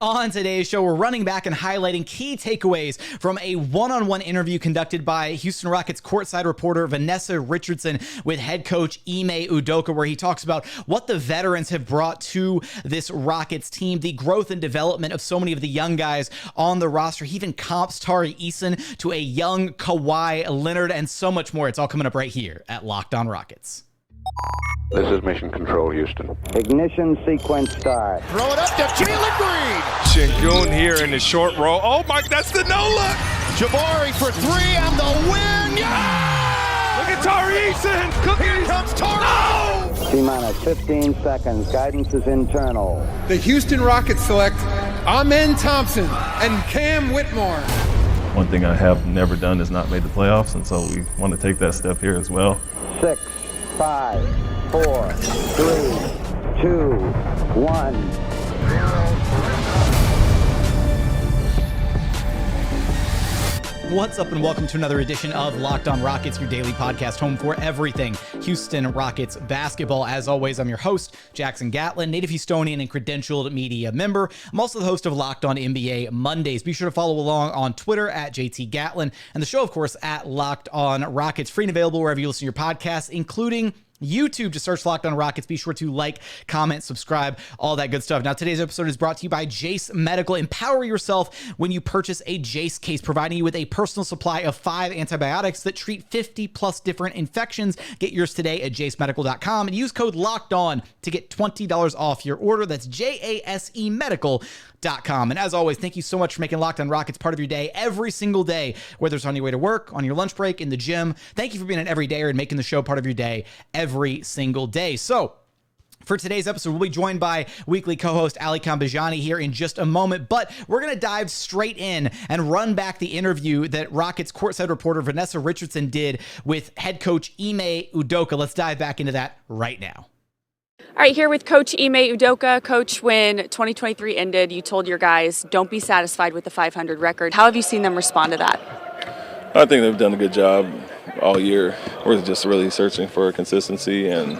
On today's show, we're running back and highlighting key takeaways from a one-on-one interview conducted by Houston Rockets courtside reporter Vanessa Richardson with head coach Ime Udoka, where he talks about what the veterans have brought to this Rockets team, the growth and development of so many of the young guys on the roster. He even comps Tari Eason to a young Kawhi Leonard and so much more. It's all coming up right here at Locked On Rockets. This is Mission Control, Houston. Ignition sequence start. Throw it up to Jalen Green. Sengun here in the short roll. Oh, my, that's the no-look. Jabari for three and the win. Yeah! Look at Tari Eason. Here comes Tari. No! T-minus 15 seconds. Guidance is internal. The Houston Rockets select Ime Thompson and Cam Whitmore. One thing I have never done is not made the playoffs, and so we want to take that step here as well. 6, 5, 4, 3, 2, 1. What's up and welcome to another edition of Locked On Rockets, your daily podcast home for everything Houston Rockets basketball. As always, I'm your host, Jackson Gatlin, native Houstonian and credentialed media member. I'm also the host of Locked On NBA Mondays. Be sure to follow along on Twitter at JT Gatlin and the show, of course, at Locked On Rockets, free and available wherever you listen to your podcasts, including YouTube. Just search Locked On Rockets. Be sure to like, comment, subscribe, all that good stuff. Now, today's episode is brought to you by Jace Medical. Empower yourself when you purchase a Jace case, providing you with a personal supply of 5 antibiotics that treat 50 plus different infections. Get yours today at jacemedical.com and use code Locked On to get $20 off your order. That's JASE Medical.com. And as always, thank you so much for making Locked On Rockets part of your day every single day, whether it's on your way to work, on your lunch break, in the gym. Thank you for being an everydayer and making the show part of your day every single day. So, for today's episode, we'll be joined by weekly co-host Alykhan Bijani here in just a moment, but we're going to dive straight in and run back the interview that Rockets courtside reporter Vanessa Richardson did with head coach Ime Udoka. Let's dive back into that right now. All right, here with Coach Ime Udoka. Coach, when 2023 ended, you told your guys, don't be satisfied with the 500 record. How have you seen them respond to that? I think they've done a good job all year. We're just really searching for consistency and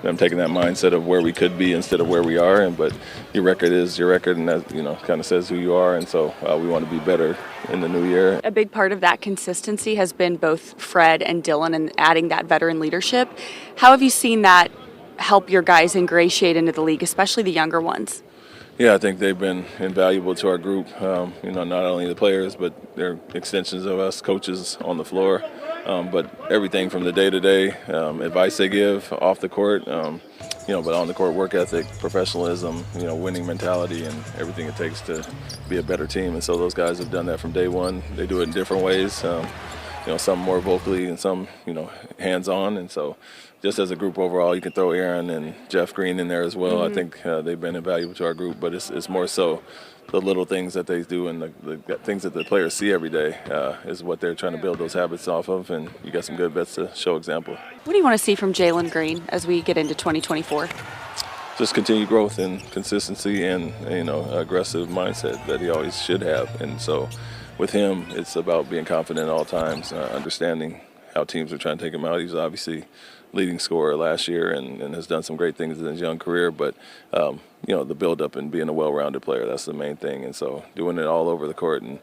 them taking that mindset of where we could be instead of where we are. But your record is your record, and that kind of says who you are. And so we want to be better in the new year. A big part of that consistency has been both Fred and Dillon and adding that veteran leadership. How have you seen that help your guys ingratiate into the league, especially the younger ones? Yeah, I think they've been invaluable to our group. Not only the players, but they're extensions of us coaches on the floor. But everything from the day-to-day advice they give off the court, but on the court, work ethic, professionalism, winning mentality, and everything it takes to be a better team. And so those guys have done that from day one. They do it in different ways. Some more vocally and some, hands-on. And so just as a group overall, you can throw Aaron and Jeff Green in there as well. Mm-hmm. I think they've been invaluable to our group, but it's more so the little things that they do and the things that the players see every day is what they're trying to build those habits off of, and you got some good vets to show example. What do you want to see from Jalen Green as we get into 2024? Just continued growth and consistency and, aggressive mindset that he always should have. And so with him, it's about being confident at all times, understanding how teams are trying to take him out. He's obviously leading scorer last year and has done some great things in his young career, but the build-up and being a well-rounded player, that's the main thing. And so doing it all over the court and,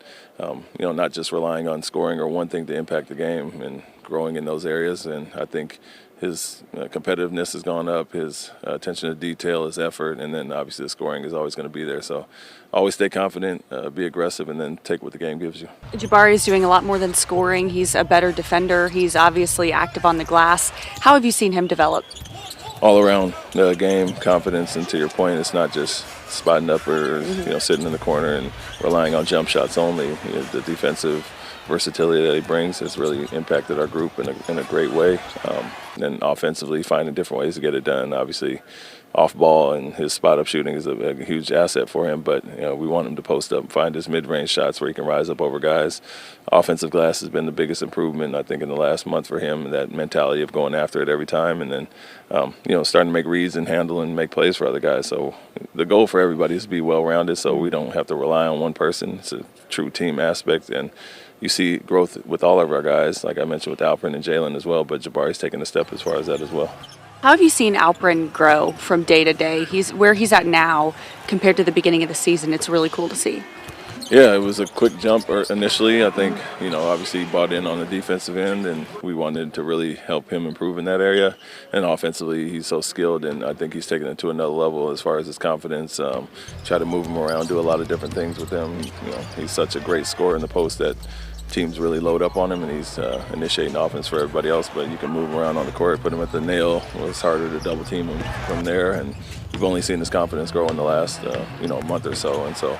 not just relying on scoring or one thing to impact the game and growing in those areas. And I think his competitiveness has gone up, his attention to detail, his effort, and then obviously the scoring is always going to be there. So always stay confident, be aggressive, and then take what the game gives you. Jabari is doing a lot more than scoring. He's a better defender. He's obviously active on the glass. How have you seen him develop? All around the game, confidence, and to your point, it's not just spotting up or sitting in the corner and relying on jump shots only. The defensive versatility that he brings has really impacted our group in a great way. And offensively, finding different ways to get it done. Obviously, off ball and his spot up shooting is a huge asset for him. But we want him to post up and find his mid-range shots where he can rise up over guys. Offensive glass has been the biggest improvement, I think, in the last month for him. That mentality of going after it every time, and then starting to make reads and handle and make plays for other guys. So the goal for everybody is to be well-rounded, so we don't have to rely on one person. It's a true team aspect, and you see growth with all of our guys, like I mentioned with Alperen and Jalen as well, but Jabari's taking a step as far as that as well. How have you seen Alperen grow from day to day? Where he's at now compared to the beginning of the season. It's really cool to see. Yeah, it was a quick jump initially. I think, obviously he bought in on the defensive end, and we wanted to really help him improve in that area. And offensively, he's so skilled, and I think he's taken it to another level as far as his confidence. Try to move him around, do a lot of different things with him. He's such a great scorer in the post that teams really load up on him, and he's initiating offense for everybody else. But you can move him around on the court, put him at the nail. It's harder to double team him from there, and we've only seen his confidence grow in the last month or so. And so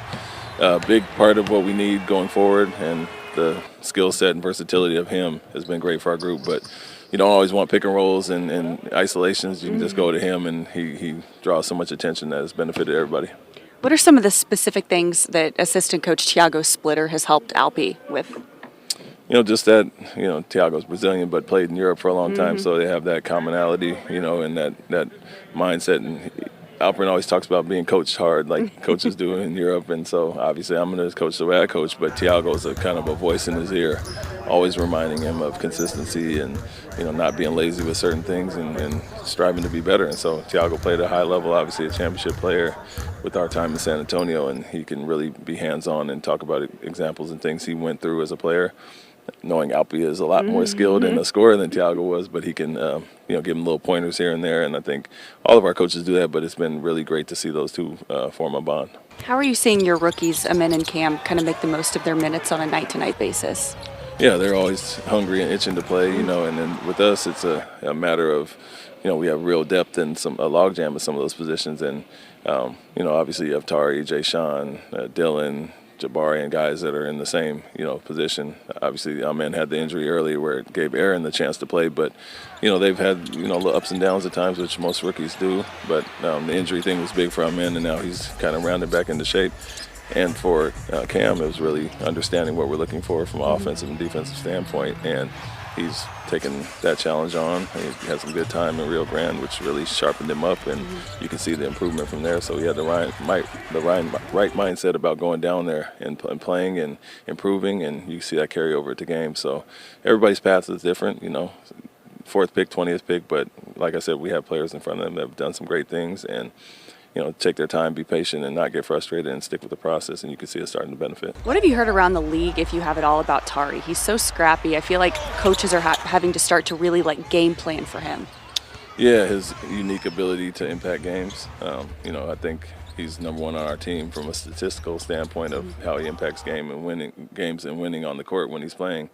a big part of what we need going forward, and the skill set and versatility of him has been great for our group. But you don't always want pick and rolls and isolations. You can just go to him, and he draws so much attention that it's benefited everybody. What are some of the specific things that assistant coach Thiago Splitter has helped Alpi with? Just that, Thiago's Brazilian but played in Europe for a long time, so they have that commonality, and that mindset. And Alperen always talks about being coached hard like coaches do in Europe. And so obviously I'm going to coach the way I coach, but Thiago's a kind of a voice in his ear, always reminding him of consistency and, not being lazy with certain things and striving to be better. And so Thiago played at a high level, obviously a championship player with our time in San Antonio, and he can really be hands-on and talk about examples and things he went through as a player. Knowing Alpi is a lot more skilled and a scorer than Thiago was, but he can, give him little pointers here and there. And I think all of our coaches do that, but it's been really great to see those two form a bond. How are you seeing your rookies, Amin and Cam, kind of make the most of their minutes on a night-to-night basis? Yeah, they're always hungry and itching to play, and then with us it's a matter of, we have real depth and a logjam in some of those positions. And, obviously you have Tari, Jae'Sean, Dillon, Jabari, and guys that are in the same, position. Obviously, Amin had the injury early where it gave Aaron the chance to play, but, they've had, little ups and downs at times, which most rookies do. But the injury thing was big for Amin, and now he's kind of rounded back into shape. And for Cam, it was really understanding what we're looking for from an offensive and defensive standpoint, and he's taken that challenge on. He had some good time in Rio Grande, which really sharpened him up, and you can see the improvement from there. So he had the right mindset about going down there and playing and improving, and you see that carry over to games. So everybody's path is different, 4th pick, 20th pick, but like I said, we have players in front of them that have done some great things, and take their time, be patient, and not get frustrated and stick with the process, and you can see it starting to benefit. What have you heard around the league, if you have it all, about Tari? He's so scrappy. I feel like coaches are having to start to really game plan for him. Yeah, his unique ability to impact games. I think he's number one on our team from a statistical standpoint of how he impacts games and winning on the court when he's playing.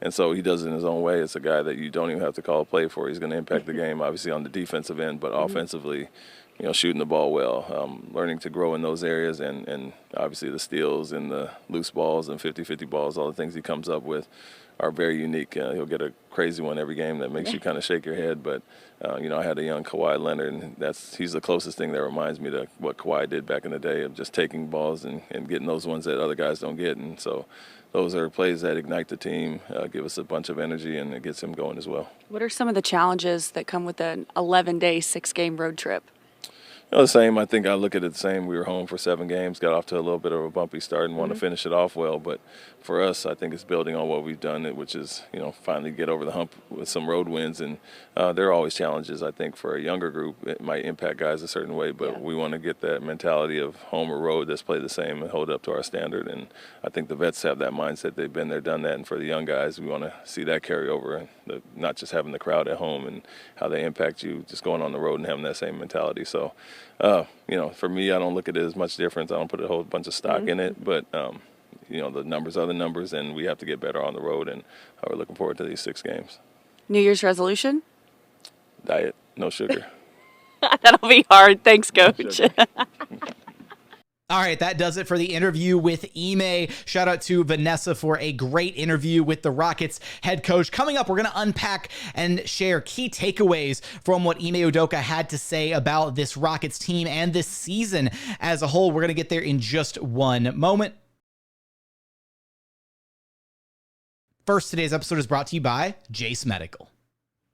And so he does it in his own way. It's a guy that you don't even have to call a play for. He's going to impact the game, obviously, on the defensive end, but offensively, shooting the ball well, learning to grow in those areas, and obviously the steals and the loose balls and 50-50 balls, all the things he comes up with are very unique. He'll get a crazy one every game that makes you kind of shake your head. But, I had a young Kawhi Leonard, and he's the closest thing that reminds me to what Kawhi did back in the day of just taking balls and getting those ones that other guys don't get. And so those are plays that ignite the team, give us a bunch of energy, and it gets him going as well. What are some of the challenges that come with an 11-day, 6-game road trip? The same. I think I look at it the same. We were home for 7 games, got off to a little bit of a bumpy start and want to finish it off well. But for us, I think it's building on what we've done, which is, finally get over the hump with some road wins. And there are always challenges. I think for a younger group, it might impact guys a certain way, but we want to get that mentality of home or road that's played the same and hold up to our standard. And I think the vets have that mindset. They've been there, done that. And for the young guys, we want to see that carry over, and not just having the crowd at home and how they impact you, just going on the road and having that same mentality. So, for me, I don't look at it as much difference. I don't put a whole bunch of stock in it, but, the numbers are the numbers, and we have to get better on the road, and we're looking forward to these 6 games. New Year's resolution? Diet, no sugar. That'll be hard. Thanks, Coach. All right, that does it for the interview with Ime. Shout out to Vanessa for a great interview with the Rockets head coach. Coming up, we're going to unpack and share key takeaways from what Ime Udoka had to say about this Rockets team and this season as a whole. We're going to get there in just one moment. First, today's episode is brought to you by Jace Medical.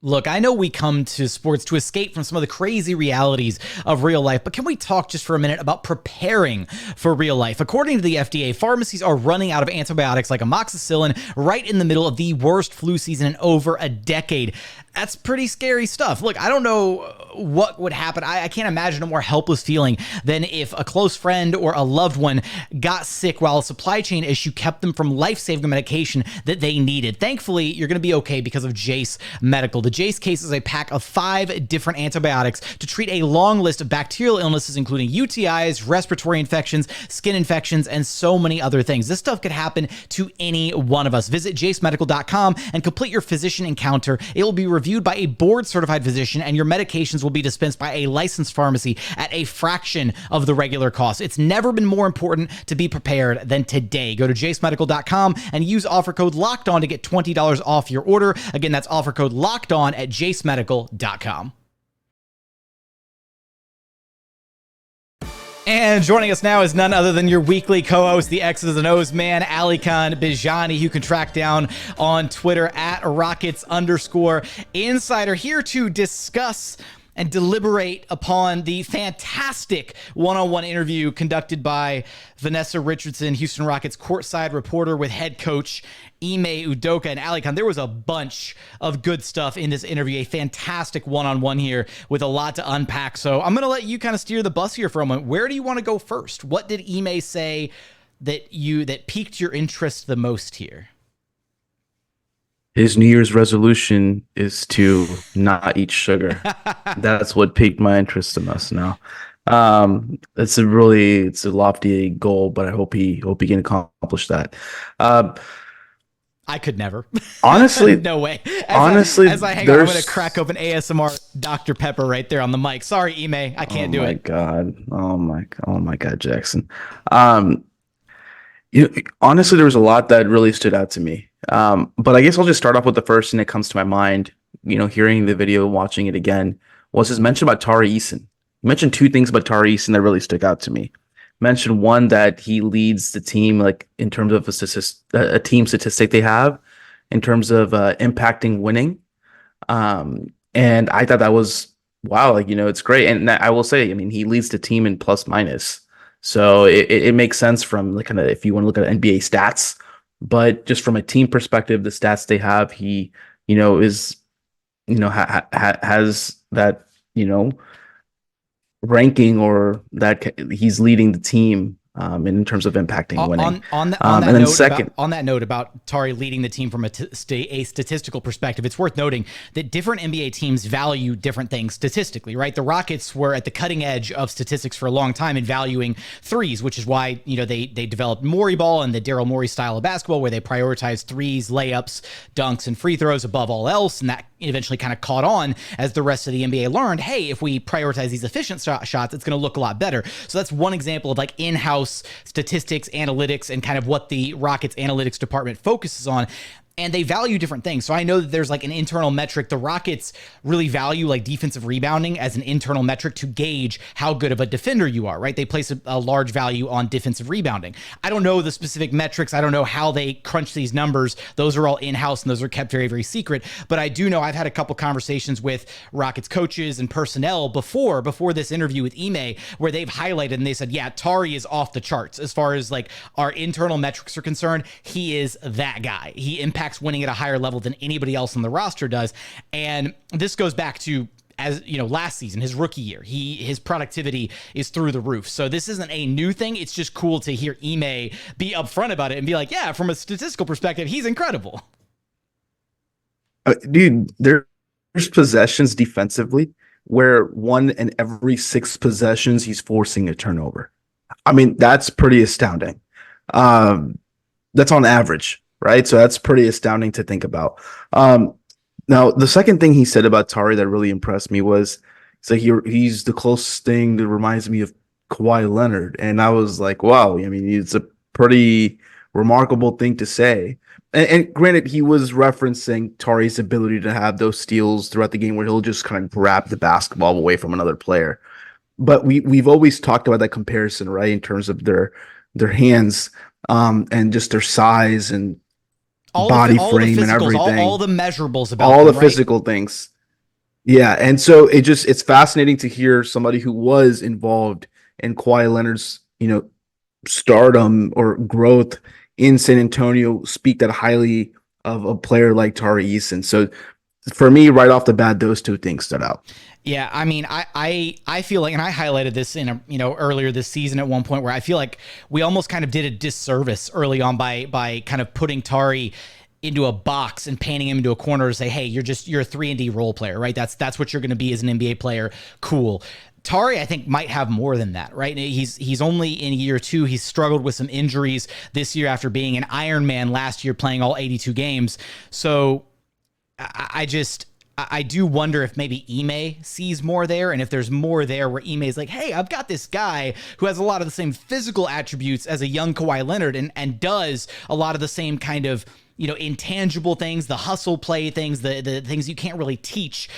Look, I know we come to sports to escape from some of the crazy realities of real life, but can we talk just for a minute about preparing for real life? According to the FDA, pharmacies are running out of antibiotics like amoxicillin right in the middle of the worst flu season in over a decade. That's pretty scary stuff. Look, I don't know what would happen. I can't imagine a more helpless feeling than if a close friend or a loved one got sick while a supply chain issue kept them from life-saving medication that they needed. Thankfully, you're going to be okay because of Jace Medical. The Jace case is a pack of 5 different antibiotics to treat a long list of bacterial illnesses, including UTIs, respiratory infections, skin infections, and so many other things. This stuff could happen to any one of us. Visit jacemedical.com and complete your physician encounter. It will be reviewed by a board-certified physician, and your medications will be dispensed by a licensed pharmacy at a fraction of the regular cost. It's never been more important to be prepared than today. Go to jacemedical.com and use offer code LOCKEDON to get $20 off your order. Again, that's offer code LOCKEDON at jacemedical.com. And joining us now is none other than your weekly co-host, the X's and O's man, Alykhan Bijani, who can track down on Twitter at Rockets_insider, here to discuss and deliberate upon the fantastic one-on-one interview conducted by Vanessa Richardson, Houston Rockets courtside reporter, with head coach Ime Udoka. And Alykhan, there was a bunch of good stuff in this interview, a fantastic one-on-one here with a lot to unpack. So I'm going to let you kind of steer the bus here for a moment. Where do you want to go first? What did Ime say that piqued your interest the most here? His New Year's resolution is to not eat sugar. That's what piqued my interest the most now. It's a lofty goal, but I hope he can accomplish that. I could never. Honestly, no way. As I hang on, I'm going to crack open ASMR Dr. Pepper right there on the mic. Sorry, Ime, I can't do it. Oh my God, Jackson. Honestly, there was a lot that really stood out to me. But I guess I'll just start off with the first thing that comes to my mind, hearing the video, watching it again, was his mention about Tari Eason. He mentioned 2 things about Tari Eason that really stuck out to me. Mentioned one, that he leads the team, like in terms of a team statistic they have in terms of impacting winning. And I thought that was, wow, it's great. And I will say, he leads the team in plus minus. So it makes sense from kind of, if you want to look at NBA stats, but just from a team perspective, the stats they have, he, is, has that, ranking, or that he's leading the team in terms of impacting winning. On that note about Tari leading the team from a statistical perspective, it's worth noting that different NBA teams value different things statistically, right? The Rockets were at the cutting edge of statistics for a long time in valuing threes, which is why, they developed Morey ball and the Daryl Morey style of basketball, where they prioritize threes, layups, dunks, and free throws above all else. And that eventually kind of caught on as the rest of the NBA learned, hey, if we prioritize these efficient shots, it's going to look a lot better. So that's one example of in-house statistics, analytics, and kind of what the Rockets analytics department focuses on. And they value different things. So I know that there's an internal metric. The Rockets really value defensive rebounding as an internal metric to gauge how good of a defender you are, right? They place a large value on defensive rebounding. I don't know the specific metrics. I don't know how they crunch these numbers. Those are all in-house and those are kept very, very secret. But I do know I've had a couple conversations with Rockets coaches and personnel before this interview with Ime, where they've highlighted and they said, yeah, Tari is off the charts as far as our internal metrics are concerned. He is that guy. He impacts winning at a higher level than anybody else on the roster does. And this goes back to, as last season, his rookie year, his productivity is through the roof. So this isn't a new thing. It's just cool to hear Ime be upfront about it and be like, yeah, from a statistical perspective, he's incredible. Dude, there's possessions defensively where 1 in every 6 possessions he's forcing a turnover. That's pretty astounding. That's on average. Right. So that's pretty astounding to think about. Now, the second thing he said about Tari that really impressed me was he's the closest thing that reminds me of Kawhi Leonard. And I was like, wow, it's a pretty remarkable thing to say. And granted, he was referencing Tari's ability to have those steals throughout the game where he'll just kind of grab the basketball away from another player. But we've always talked about that comparison, right, in terms of their hands and just their size and body frame and everything. All the measurables about all them, the physical things. Yeah, and so it's fascinating to hear somebody who was involved in Kawhi Leonard's, stardom or growth in San Antonio speak that highly of a player like Tari Eason. So for me, right off the bat, those two things stood out. Yeah, I mean, I feel like, and I highlighted this in earlier this season at one point, where I feel like we almost kind of did a disservice early on by kind of putting Tari into a box and painting him into a corner to say, hey, you're a 3-and-D role player, right? That's what you're going to be as an NBA player. Cool. Tari, I think, might have more than that, right? He's only in year 2. He's struggled with some injuries this year after being an Iron Man last year, playing all 82 games. So I do wonder if maybe Ime sees more there, and if there's more there where Ime is like, hey, I've got this guy who has a lot of the same physical attributes as a young Kawhi Leonard and does a lot of the same kind of intangible things, the hustle play things, the things you can't really teach,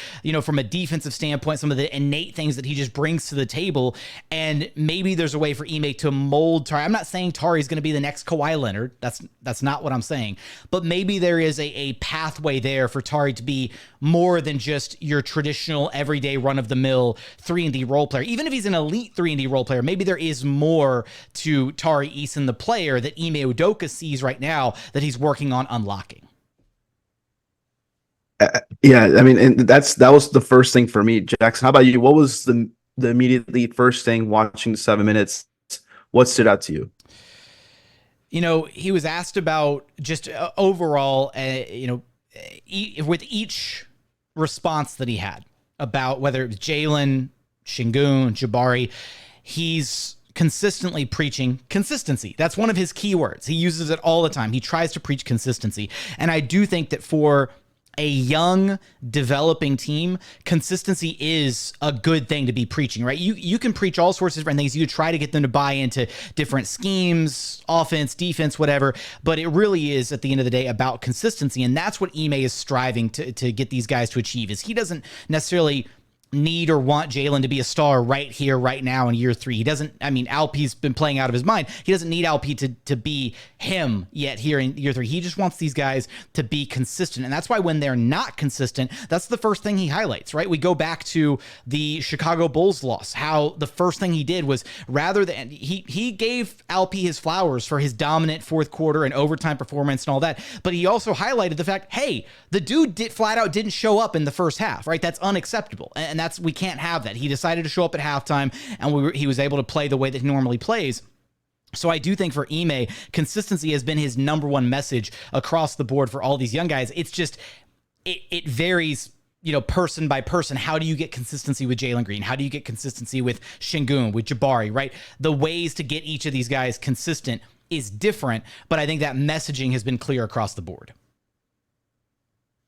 from a defensive standpoint, some of the innate things that he just brings to the table. And maybe there's a way for Ime to mold Tari. I'm not saying Tari's going to be the next Kawhi Leonard. That's not what I'm saying. But maybe there is a pathway there for Tari to be more than just your traditional everyday run-of-the-mill 3-and-D role player. Even if he's an elite 3-and-D role player, maybe there is more to Tari Eason, the player, that Ime Udoka sees right now that he's working on unlocking. Yeah, I mean, and that was the first thing for me. Jackson, how about you? What was the immediately first thing watching the 7 minutes? What stood out to you? He was asked about just overall, with each response that he had about whether it was Jalen, Sengun, Jabari, he's consistently preaching consistency. That's one of his key words. He uses it all the time. He tries to preach consistency. And I do think that for a young developing team, consistency is a good thing to be preaching, right? You can preach all sorts of different things. You try to get them to buy into different schemes, offense, defense, whatever, but it really is at the end of the day about consistency. And that's what Ime is striving to get these guys to achieve. Is he doesn't necessarily need or want Jalen to be a star right here, right now in year 3. He doesn't, Alp's been playing out of his mind. He doesn't need Alp to be him yet here in year 3. He just wants these guys to be consistent. And that's why when they're not consistent, that's the first thing he highlights, right? We go back to the Chicago Bulls loss, how the first thing he did was, rather than, he gave Alp his flowers for his dominant fourth quarter and overtime performance and all that, but he also highlighted the fact, hey, the dude flat out didn't show up in the first half, right? That's unacceptable. And we can't have that. He decided to show up at halftime, and he was able to play the way that he normally plays. So I do think for Ime, consistency has been his number one message across the board for all these young guys. It's just, it varies, person by person. How do you get consistency with Jalen Green? How do you get consistency with Sengun, with Jabari, right? The ways to get each of these guys consistent is different, but I think that messaging has been clear across the board.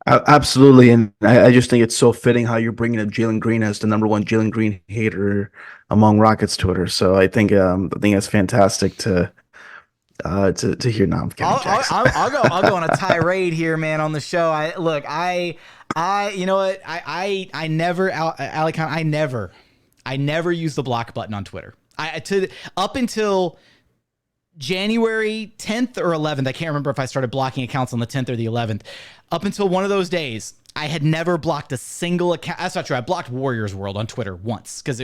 Absolutely, and I just think it's so fitting how you're bringing up Jalen Green as the number one Jalen Green hater among Rockets Twitter. So I think that's fantastic to hear. Now I'll go on a tirade here, man, on the show. You know what? I never, Alykhan, I never use the block button on Twitter. Up until January 10th or 11th, I can't remember if I started blocking accounts on the 10th or the 11th. Up until one of those days, I had never blocked a single account. That's not true. I blocked Warriors World on Twitter once because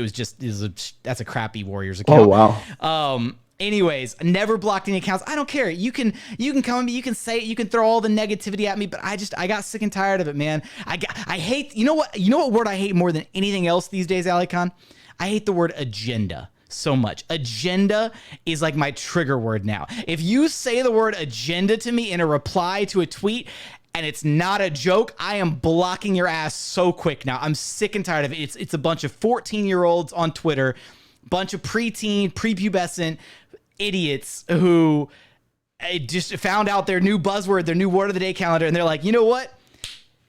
that's a crappy Warriors account. Oh, wow. Anyways, never blocked any accounts. I don't care. You can come at me, you can say it, you can throw all the negativity at me, but I got sick and tired of it, man. I hate, you know what word I hate more than anything else these days, Alykhan? I hate the word agenda so much. Agenda is like my trigger word now. If you say the word agenda to me in a reply to a tweet and it's not a joke, I am blocking your ass so quick now. I'm sick and tired of it. It's a bunch of 14-year-olds on Twitter, bunch of preteen, prepubescent idiots who just found out their new buzzword, their new word of the day calendar, and they're like, you know what?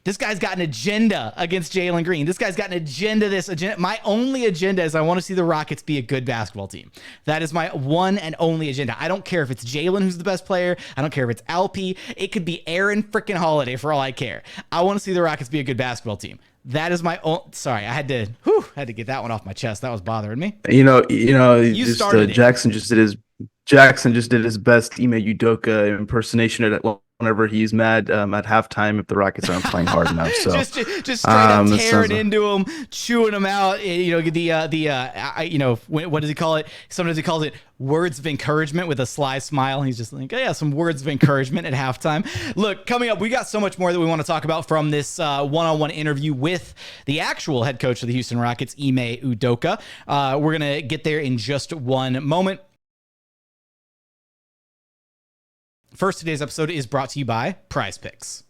This guy's got an agenda against Jalen Green. This guy's got an agenda. My only agenda is I want to see the Rockets be a good basketball team. That is my one and only agenda. I don't care if it's Jalen who's the best player. I don't care if it's Alp. It could be Aaron freaking Holiday for all I care. I want to see the Rockets be a good basketball team. That is my own. Sorry, I had to get that one off my chest. That was bothering me. Jackson just did his best Ime Udoka impersonation at one whenever he's mad at halftime if the Rockets aren't playing hard enough. So just straight up tearing into him, chewing him out. What does he call it? Sometimes he calls it words of encouragement with a sly smile. He's just like, oh, yeah, some words of encouragement at halftime. Look, coming up, we got so much more that we want to talk about from this one-on-one interview with the actual head coach of the Houston Rockets, Ime Udoka. We're going to get there in just one moment. First, today's episode is brought to you by Prize Picks.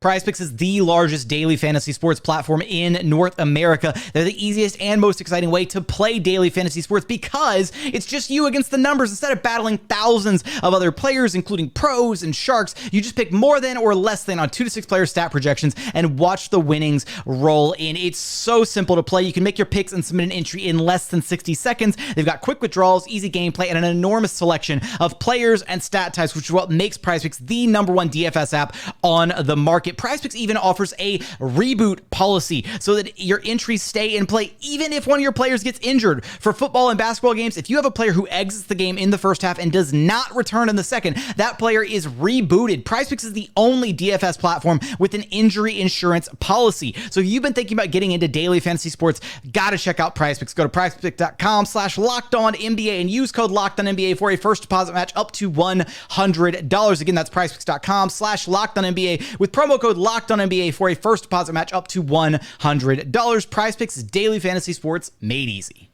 Prize Picks is the largest daily fantasy sports platform in North America. They're the easiest and most exciting way to play daily fantasy sports because it's just you against the numbers. Instead of battling thousands of other players, including pros and sharks, you just pick more than or less than on 2 to 6 player stat projections and watch the winnings roll in. It's so simple to play. You can make your picks and submit an entry in less than 60 seconds. They've got quick withdrawals, easy gameplay, and an enormous selection of players and stat types, which is what makes Prize Picks the #1 DFS app on the market. Prize Picks even offers a reboot policy so that your entries stay in play even if one of your players gets injured. For football and basketball games, if you have a player who exits the game in the first half and does not return in the second, that player is rebooted. Prize Picks is the only DFS platform with an injury insurance policy. So if you've been thinking about getting into daily fantasy sports, gotta check out Prize Picks. Go to prizepicks.com/LockedOnNBA and use code LockedOnNBA for a first deposit match up to $100. Again, that's prizepicks.com/LockedOnNBA with promo code LockedOnNBA for a first deposit match up to $100. Prize Picks is daily fantasy sports made easy.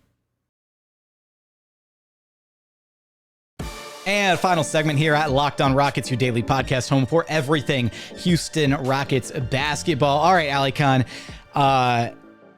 And final segment here at Locked On Rockets, your daily podcast home for everything Houston Rockets basketball. All right, Alykhan,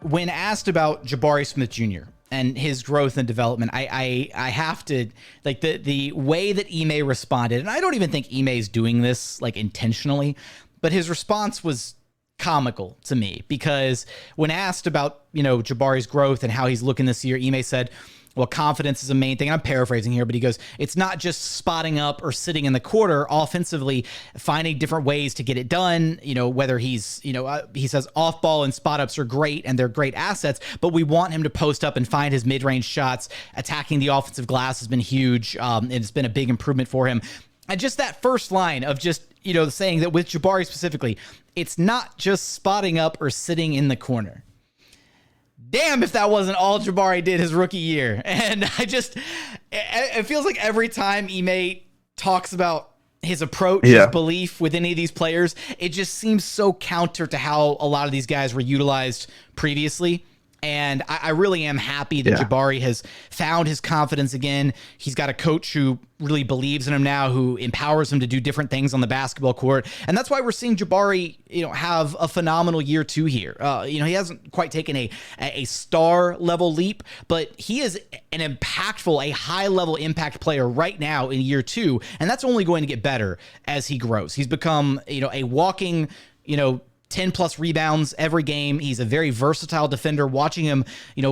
when asked about Jabari Smith Jr. and his growth and development, I have to, like, the way that Ime responded, and I don't even think Ime is doing this like intentionally, but his response was comical to me because when asked about, Jabari's growth and how he's looking this year, Ime said, well, confidence is a main thing. I'm paraphrasing here, but he goes, it's not just spotting up or sitting in the quarter offensively, finding different ways to get it done. Whether he's, he says off ball and spot ups are great and they're great assets, but we want him to post up and find his mid-range shots. Attacking the offensive glass has been huge. And it's been a big improvement for him. And just that first line of just, saying that with Jabari specifically, it's not just spotting up or sitting in the corner. Damn if that wasn't all Jabari did his rookie year. And it feels like every time Ime talks about his approach, his belief with any of these players, it just seems so counter to how a lot of these guys were utilized previously. And I really am happy that Jabari has found his confidence again. He's got a coach who really believes in him now, who empowers him to do different things on the basketball court. And that's why we're seeing Jabari, have a phenomenal year 2 here. He hasn't quite taken a star level leap, but he is an impactful, a high level impact player right now in year 2. And that's only going to get better as he grows. He's become, a walking, 10 plus rebounds every game. He's a very versatile defender. Watching him,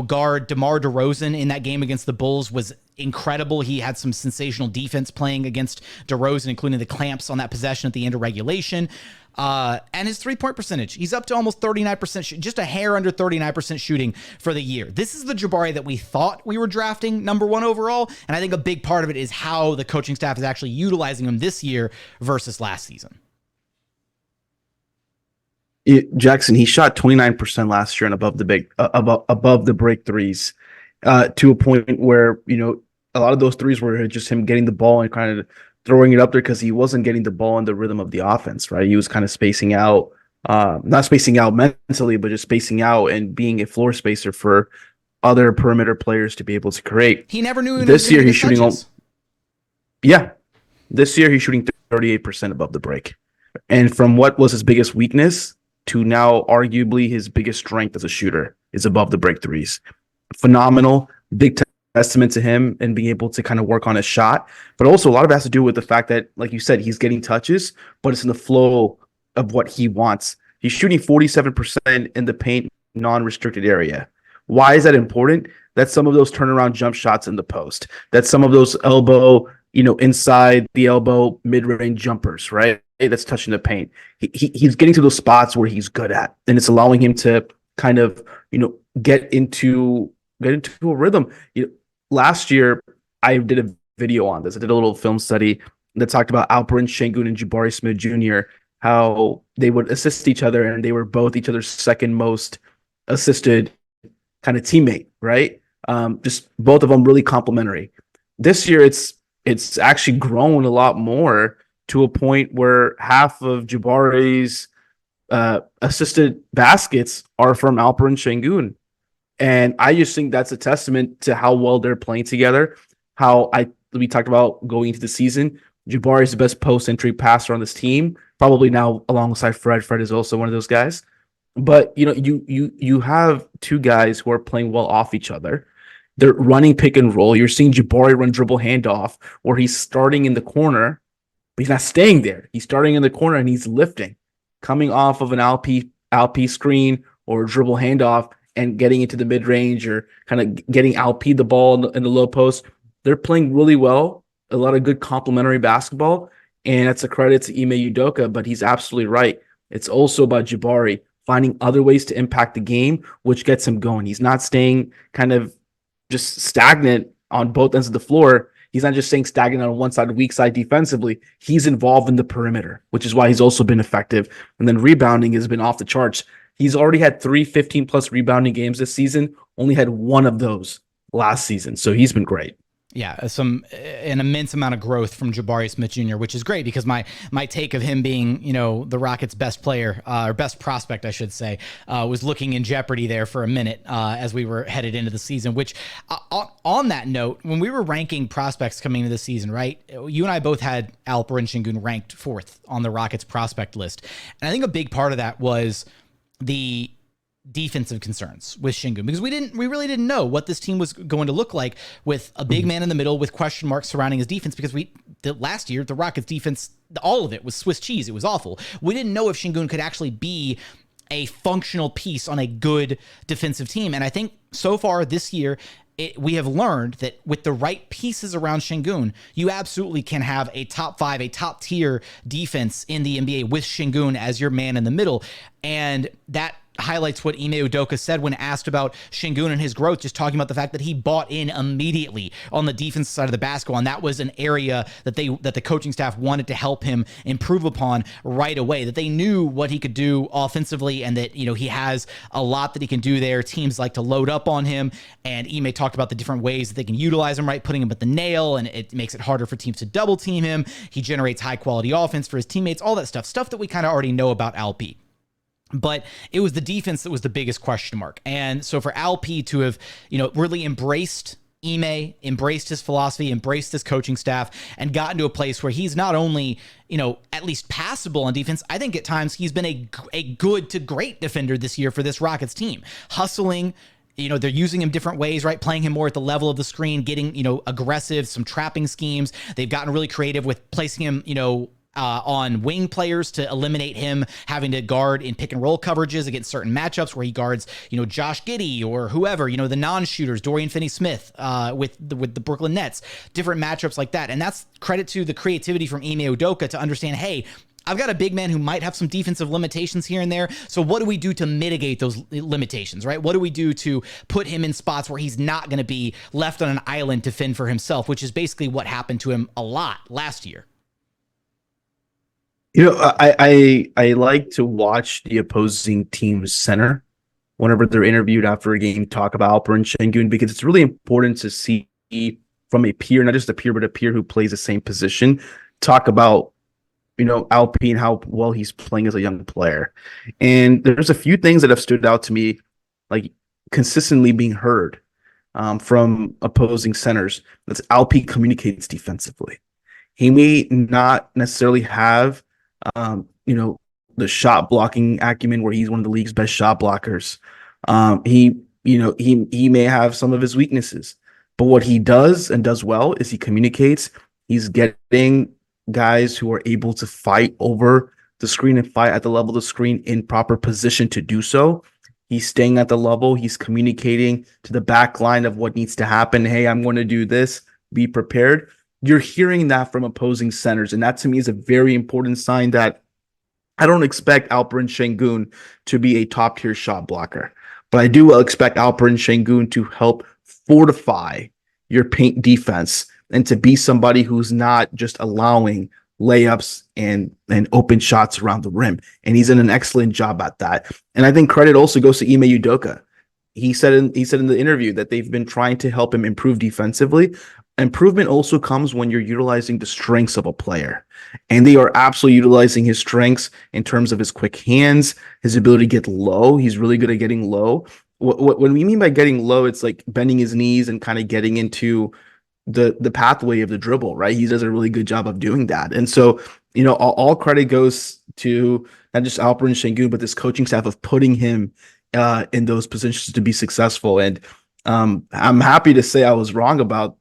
guard DeMar DeRozan in that game against the Bulls was incredible. He had some sensational defense playing against DeRozan, including the clamps on that possession at the end of regulation. And his 3-point percentage, he's up to almost 39%, just a hair under 39% shooting for the year. This is the Jabari that we thought we were drafting #1 overall. And I think a big part of it is how the coaching staff is actually utilizing him this year versus last season. Jackson, he shot 29% last year and above the break threes, to a point where, a lot of those threes were just him getting the ball and kind of throwing it up there because he wasn't getting the ball in the rhythm of the offense, right? He was kind of spacing out, not spacing out mentally, but just spacing out and being a floor spacer for other perimeter players to be able to create. He never knew this year he's shooting. This year he's shooting 38% above the break, and from what was his biggest weakness to now arguably his biggest strength as a shooter is above the break threes. Phenomenal, big testament to him and being able to kind of work on his shot. But also a lot of it has to do with the fact that, like you said, he's getting touches, but it's in the flow of what he wants. He's shooting 47% in the paint non-restricted area. Why is that important? That's some of those turnaround jump shots in the post. That's some of those elbow, inside the elbow mid-range jumpers, right? That's touching the paint. He's getting to those spots where he's good at, and it's allowing him to kind of, get into a rhythm. Last year, I did a video on this. I did a little film study that talked about Alperen Sengun and Jabari Smith Jr., how they would assist each other and they were both each other's second most assisted kind of teammate, right? Just both of them really complimentary. This year, it's actually grown a lot more to a point where half of Jabari's assisted baskets are from Alperen Sengun. And I just think that's a testament to how well they're playing together. We talked about going into the season. Jabari is the best post-entry passer on this team, probably now alongside Fred. Fred is also one of those guys. But you have two guys who are playing well off each other. They're running pick and roll. You're seeing Jabari run dribble handoff, where he's starting in the corner, but he's not staying there. He's starting in the corner and he's lifting, coming off of an LP screen or dribble handoff and getting into the mid range or kind of getting LP the ball in the low post. They're playing really well. A lot of good complementary basketball, and that's a credit to Ime Udoka, but he's absolutely right. It's also about Jabari finding other ways to impact the game, which gets him going. He's not staying kind of just stagnant on both ends of the floor. He's not just staying stagnant on one side, weak side defensively. He's involved in the perimeter, which is why he's also been effective. And then rebounding has been off the charts. He's already had 3 15-plus rebounding games this season, only had one of those last season. So he's been great. Yeah, an immense amount of growth from Jabari Smith Jr., which is great because my take of him being, the Rockets' best player, or best prospect, I should say, was looking in jeopardy there for a minute as we were headed into the season, which on that note, when we were ranking prospects coming into the season, right, you and I both had Alperen Sengun ranked 4th on the Rockets prospect list. And I think a big part of that was the defensive concerns with Sengun, because we really didn't know what this team was going to look like with a big man in the middle with question marks surrounding his defense, because last year the Rockets defense, all of it was Swiss cheese. It was awful. We didn't know if Sengun could actually be a functional piece on a good defensive team. And I think so far this year, we have learned that with the right pieces around Sengun, you absolutely can have a top 5, a top tier defense in the NBA with Sengun as your man in the middle. And that highlights what Ime Udoka said when asked about Sengun and his growth, just talking about the fact that he bought in immediately on the defensive side of the basketball. And that was an area that the coaching staff wanted to help him improve upon right away, that they knew what he could do offensively and that, he has a lot that he can do there. Teams like to load up on him. And Ime talked about the different ways that they can utilize him, right? Putting him at the nail, and it makes it harder for teams to double team him. He generates high quality offense for his teammates, all that stuff that we kind of already know about LP. But it was the defense that was the biggest question mark. And so for Alp to have, really embraced Ime, embraced his philosophy, embraced his coaching staff, and gotten to a place where he's not only, at least passable on defense, I think at times he's been a good to great defender this year for this Rockets team. Hustling, they're using him different ways, right? Playing him more at the level of the screen, getting, aggressive, some trapping schemes. They've gotten really creative with placing him, on wing players to eliminate him having to guard in pick and roll coverages against certain matchups where he guards, Josh Giddey or whoever, the non-shooters, Dorian Finney-Smith with the Brooklyn Nets, different matchups like that. And that's credit to the creativity from Ime Udoka to understand, hey, I've got a big man who might have some defensive limitations here and there. So what do we do to mitigate those limitations, right? What do we do to put him in spots where he's not going to be left on an island to fend for himself, which is basically what happened to him a lot last year. I like to watch the opposing team's center whenever they're interviewed after a game talk about Alperen Sengun, because it's really important to see from a peer, not just a peer, but a peer who plays the same position, talk about, Alp and how well he's playing as a young player. And there's a few things that have stood out to me, like consistently being heard from opposing centers. That's Alp communicates defensively. He may not necessarily have the shot blocking acumen where he's one of the league's best shot blockers. He may have some of his weaknesses, but what he does and does well is he communicates. He's getting guys who are able to fight over the screen and fight at the level of the screen in proper position to do so. He's staying at the level. He's communicating to the back line of what needs to happen. Hey, I'm going to do this. Be prepared. You're hearing that from opposing centers, and that to me is a very important sign that I don't expect Alperen Sengun to be a top-tier shot blocker, but I do expect Alperen Sengun to help fortify your paint defense and to be somebody who's not just allowing layups and open shots around the rim. And he's done an excellent job at that. And I think credit also goes to Ime Udoka. He said in the interview that they've been trying to help him improve defensively. Improvement also comes when you're utilizing the strengths of a player. And they are absolutely utilizing his strengths in terms of his quick hands, his ability to get low. He's really good at getting low. What we mean by getting low, it's like bending his knees and kind of getting into the pathway of the dribble, right? He does a really good job of doing that. And so, all credit goes to not just Alperen Sengun, but this coaching staff of putting him in those positions to be successful. And I'm happy to say I was wrong about,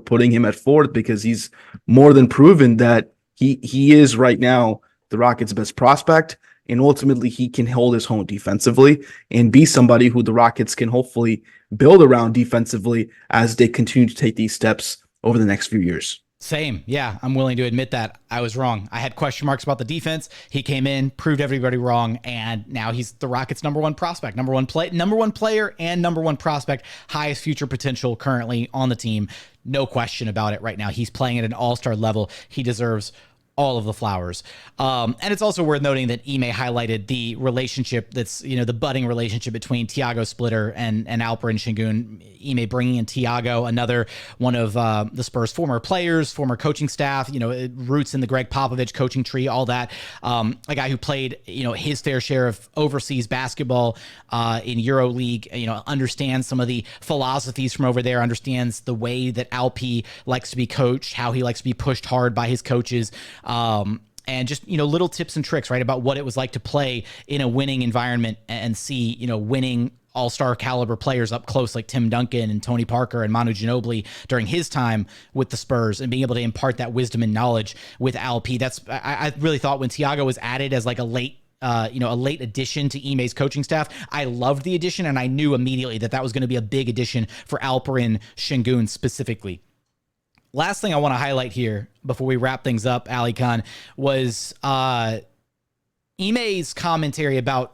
putting him at fourth, because he's more than proven that he is right now the Rockets' best prospect. And ultimately, he can hold his own defensively and be somebody who the Rockets can hopefully build around defensively as they continue to take these steps over the next few years. Same. Yeah, I'm willing to admit that I was wrong. I had question marks about the defense. He came in, proved everybody wrong, and now he's the Rockets' number one prospect, number one player and number one prospect, highest future potential currently on the team. No question about it right now. He's playing at an all-star level. He deserves all of the flowers. And it's also worth noting that Ime highlighted the relationship that's, the budding relationship between Tiago Splitter and Alperen Sengun. Ime bringing in Tiago, another one of the Spurs' former players, former coaching staff, roots in the Greg Popovich coaching tree, all that. A guy who played, his fair share of overseas basketball in EuroLeague, understands some of the philosophies from over there, understands the way that Alp likes to be coached, how he likes to be pushed hard by his coaches. And just, little tips and tricks, right, about what it was like to play in a winning environment and see, winning all-star caliber players up close like Tim Duncan and Tony Parker and Manu Ginobili during his time with the Spurs, and being able to impart that wisdom and knowledge with Alp. I really thought when Tiago was added as like a late addition to Ime's coaching staff, I loved the addition, and I knew immediately that was going to be a big addition for Alperen Sengun specifically. Last thing I want to highlight here before we wrap things up, Alykhan, was Ime's commentary about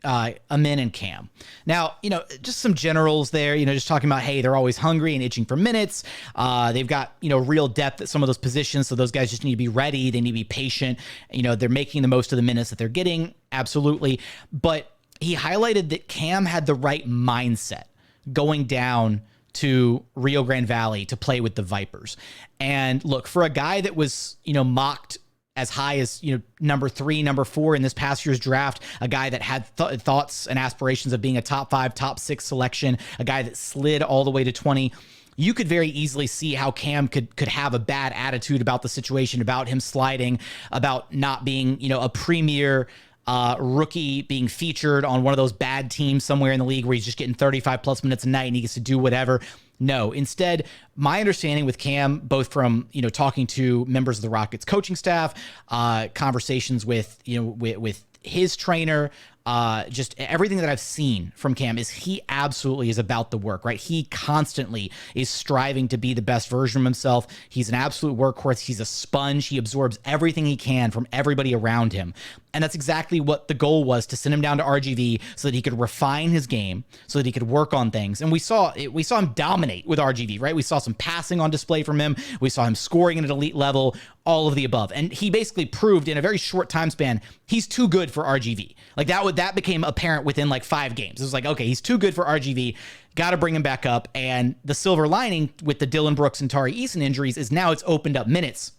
Amin and Cam. Now, just some generals there, just talking about, hey, they're always hungry and itching for minutes. They've got, real depth at some of those positions, so those guys just need to be ready. They need to be patient. They're making the most of the minutes that they're getting. Absolutely. But he highlighted that Cam had the right mindset going down to Rio Grande Valley to play with the Vipers. And look, for a guy that was, mocked as high as, number 3, number 4 in this past year's draft, a guy that had thoughts and aspirations of being a top 5, top 6 selection, a guy that slid all the way to 20, you could very easily see how Cam could have a bad attitude about the situation, about him sliding, about not being, a premier rookie being featured on one of those bad teams somewhere in the league where he's just getting 35 plus minutes a night and he gets to do whatever. No, instead, my understanding with Cam, both from, talking to members of the Rockets coaching staff, conversations with his trainer, just everything that I've seen from Cam, is he absolutely is about the work, right? He constantly is striving to be the best version of himself. He's an absolute workhorse. He's a sponge. He absorbs everything he can from everybody around him. And that's exactly what the goal was, to send him down to RGV so that he could refine his game, so that he could work on things. And we saw him dominate with RGV, right? We saw some passing on display from him. We saw him scoring at an elite level, all of the above. And he basically proved in a very short time span, he's too good for RGV. Like that became apparent within like 5 games. It was like, okay, he's too good for RGV. Got to bring him back up. And the silver lining with the Dillon Brooks and Tari Eason injuries is now it's opened up minutes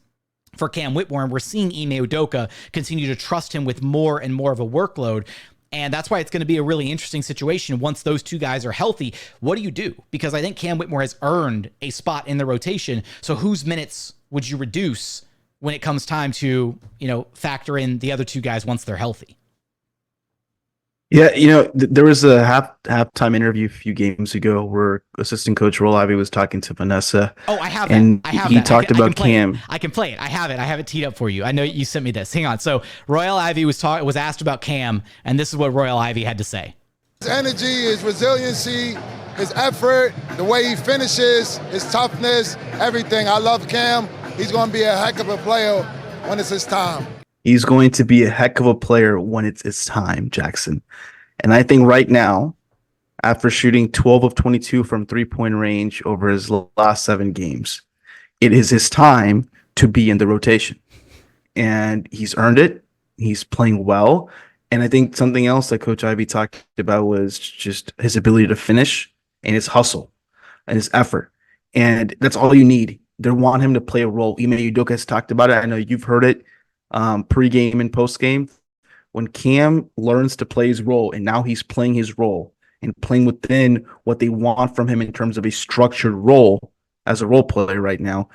for Cam Whitmore, and we're seeing Ime Udoka continue to trust him with more and more of a workload. And that's why it's going to be a really interesting situation once those two guys are healthy. What do you do? Because I think Cam Whitmore has earned a spot in the rotation. So whose minutes would you reduce when it comes time to, factor in the other two guys once they're healthy? Yeah, there was a halftime interview a few games ago where assistant coach Roll Ivy was talking to Vanessa. Oh, I have and that. I have he that. talked about Cam. I can play it. I have it teed up for you. I know you sent me this. Hang on. So Royal Ivy was asked about Cam, and this is what Royal Ivy had to say. His energy, his resiliency, his effort, the way he finishes, his toughness, everything. I love Cam. He's going to be a heck of a player when it's his time. He's going to be a heck of a player when it's his time, Jackson. And I think right now, after shooting 12 of 22 from three-point range over his last 7 games, it is his time to be in the rotation. And he's earned it. He's playing well. And I think something else that Coach Ivy talked about was just his ability to finish and his hustle and his effort. And that's all you need. They want him to play a role. Ime Udoka has talked about it. I know you've heard it pre-game and post-game. When Cam learns to play his role, and now he's playing his role and playing within what they want from him in terms of a structured role as a role player right now,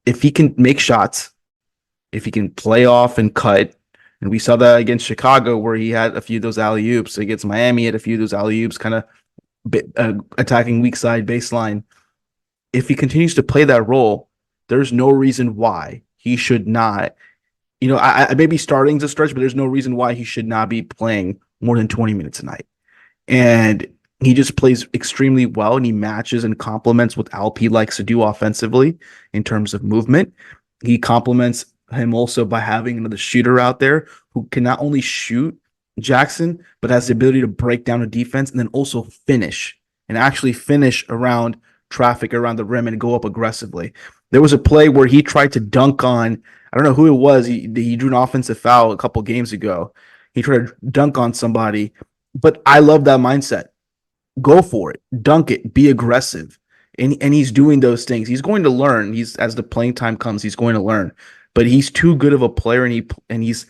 if he can make shots, if he can play off and cut, and we saw that against Chicago where he had a few of those alley-oops. Against Miami, he had a few of those alley-oops kind of attacking weak side baseline. If he continues to play that role, there's no reason why he should not. I may be starting to stretch, but there's no reason why he should not be playing more than 20 minutes a night. And he just plays extremely well, and he matches and complements what Alp likes to do offensively in terms of movement. He complements him also by having another shooter out there who can not only shoot Jackson, but has the ability to break down a defense and then also finish and actually finish around traffic around the rim and go up aggressively. There was a play where he tried to dunk on, I don't know who it was. He drew an offensive foul a couple games ago. He tried to dunk on somebody, but I love that mindset. Go for it, dunk it, be aggressive. And he's doing those things. He's going to learn. As the playing time comes, he's going to learn. But he's too good of a player, and he's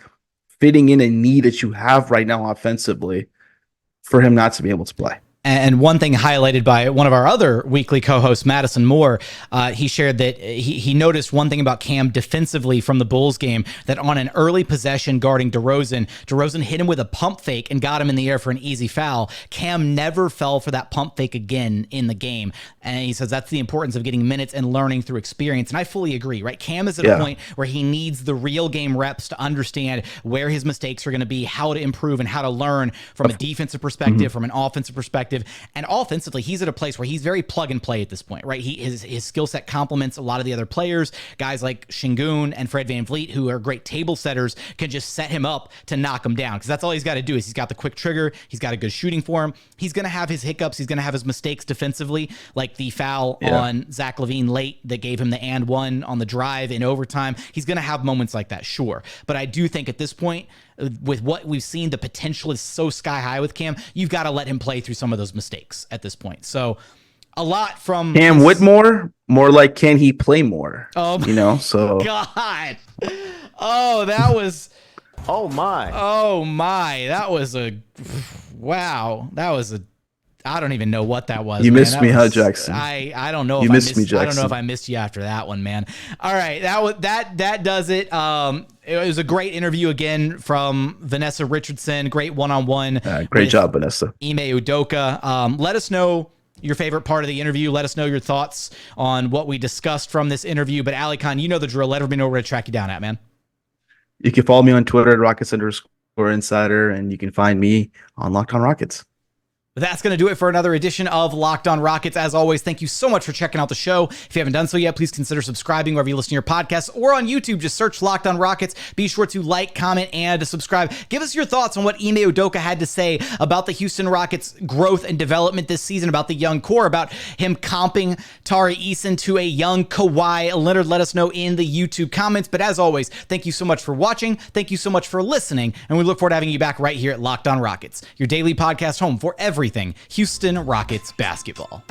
fitting in a need that you have right now offensively for him not to be able to play. And one thing highlighted by one of our other weekly co-hosts, Madison Moore, he shared that he noticed one thing about Cam defensively from the Bulls game, that on an early possession guarding DeRozan hit him with a pump fake and got him in the air for an easy foul. Cam never fell for that pump fake again in the game. And he says that's the importance of getting minutes and learning through experience. And I fully agree, right? Cam is at a point where he needs the real game reps to understand where his mistakes are going to be, how to improve, and how to learn from a defensive perspective, from an offensive perspective. And offensively, he's at a place where he's very plug and play at this point, right? His skill set complements a lot of the other players. Guys like Sengun and Fred VanVleet, who are great table setters, can just set him up to knock him down, because that's all he's got to do. Is he's got the quick trigger, he's got a good shooting for him. He's going to have his hiccups, he's going to have his mistakes defensively, like the foul on Zach LaVine late that gave him the and one on the drive in overtime. He's going to have moments like that, sure. But I do think at this point, with what we've seen, the potential is so sky high with Cam. You've got to let him play through some of those mistakes at this point. So a lot from Cam Whitmore, more like, can he play more? So God. Oh, that was Oh my. That was wow. That was I don't even know what that was. You missed me, huh, Jackson? I don't know. You missed me, Jackson. I don't know if I missed you after that one, man. All right, that does it. It was a great interview again from Vanessa Richardson. Great one-on-one. Great job, Vanessa. Ime Udoka. Let us know your favorite part of the interview. Let us know your thoughts on what we discussed from this interview. But Alykhan, you know the drill. Let everybody know where to track you down at, man. You can follow me on Twitter at Rockets_Insider, and you can find me on Locked On Rockets. That's going to do it for another edition of Locked On Rockets. As always, thank you so much for checking out the show. If you haven't done so yet, please consider subscribing wherever you listen to your podcasts, or on YouTube. Just search Locked On Rockets. Be sure to like, comment, and subscribe. Give us your thoughts on what Ime Udoka had to say about the Houston Rockets' growth and development this season, about the young core, about him comping Tari Eason to a young Kawhi Leonard. Let us know in the YouTube comments. But as always, thank you so much for watching. Thank you so much for listening. And we look forward to having you back right here at Locked On Rockets, your daily podcast home for everything Houston Rockets basketball.